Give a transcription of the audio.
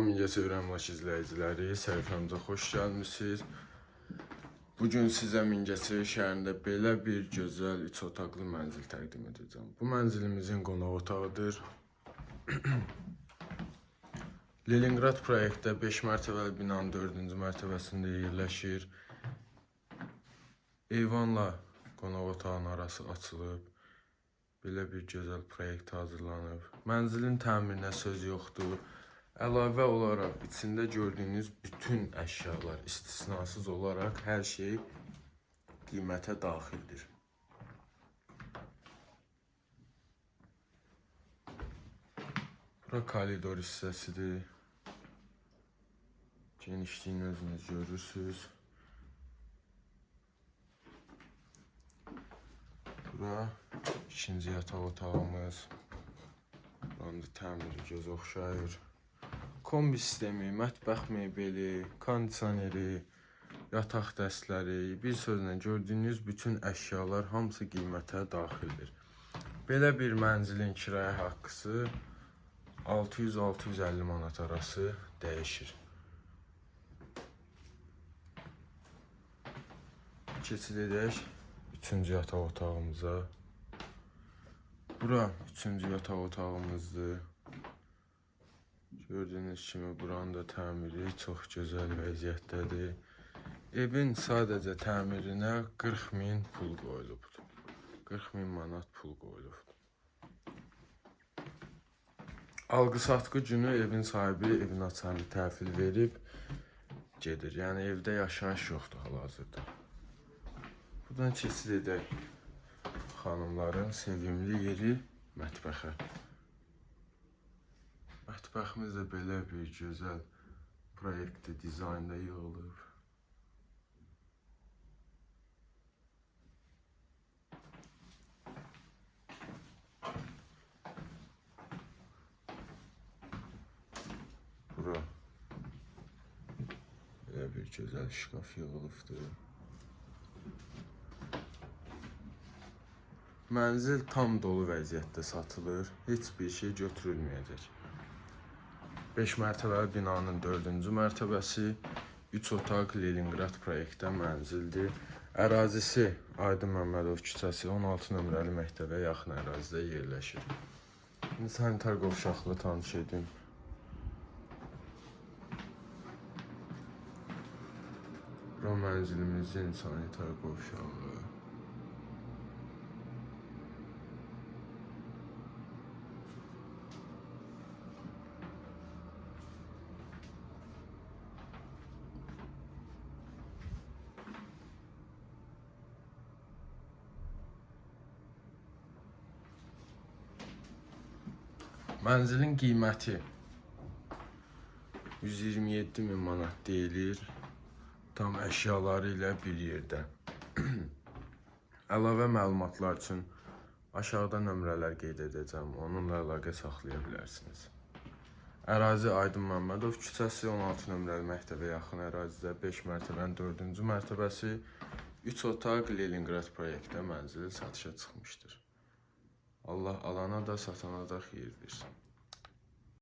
Mingəçevir əmlak izləyiciləri, səhifəmizə xoş gəlmişsiniz. Bugün sizə Mingəçevir şəhərində belə bir gözəl 3 otaqlı mənzil təqdim edəcəm. Bu mənzilimizin qonaq otağıdır. Leningrad proyektdə 5 mərtəbəli binanın 4-cü mərtəbəsində yerləşir. Eyvanla qonaq otağının arası açılıb. Belə bir gözəl proyekt hazırlanıb. Mənzilin təmirinə söz yoxdur. Əlavə olaraq içində gördüyünüz bütün əşyalar istisnasız olaraq hər şey qiymətə daxildir. Bura koridor hissəsidir. Genişliyini özünüz görürsünüz. Bura ikinci yataq otağımız. Buranın da təmiri göz oxşayır. Kombi sistemi, mətbəx mebeli, kondisioneri, yataq dəstləri, bir sözlə gördüyünüz bütün əşyalar hamısı qiymətə daxildir. Belə bir mənzilin kirayə haqqısı 600-650 manat arası dəyişir. Keçid edək 3-cü yataq otağımıza. Bura 3-cü yataq otağımızdır. Gördüyünüz kimi buranın da təmiri çox gözəl vəziyyətdədir. Evin sadəcə təmirinə 40 min pul qoyulubdur. 40 min manat pul qoyulubdur. Alqı-satqı günü evin sahibi evin açarını təhvil verib gedir. Yəni evdə yaşayış yoxdur hal-hazırda. Buradan keçid edək xanımların sevimli yeri mətbəxə. Mətbəximiz də belə bir gözəl proyektdə, dizaynda yığılıb. Bura belə bir gözəl şkaf yığılıbdır. Mənzil tam dolu vəziyyətdə satılır. Heç bir şey götürülməyəcək. 5 mərtəbəli binanın 4-cü mərtəbəsi, 3 otaq Leningrad proyektdə mənzildir. Ərazisi Aydın Məmmədov küçəsi 16 nömrəli məktəbə yaxın ərazidə yerləşir. İndi sanitar qovşaqla tanış edin. Bura mənzilimizin sanitar qovşağı. Mənzilin qiyməti 127 min manat deyilir, tam əşyaları ilə bir yerdə. Əlavə məlumatlar üçün aşağıda nömrələr qeyd edəcəm, onunla əlaqə saxlaya bilərsiniz. Ərazi Aydın Məmmədov küçəsi 16 nömrəli məktəbə yaxın ərazidə 5 mərtəbənin 4-cü mərtəbəsi 3 otaq Leningrad proyektdə mənzili satışa çıxmışdır. Allah alana da satana da xeyir versin.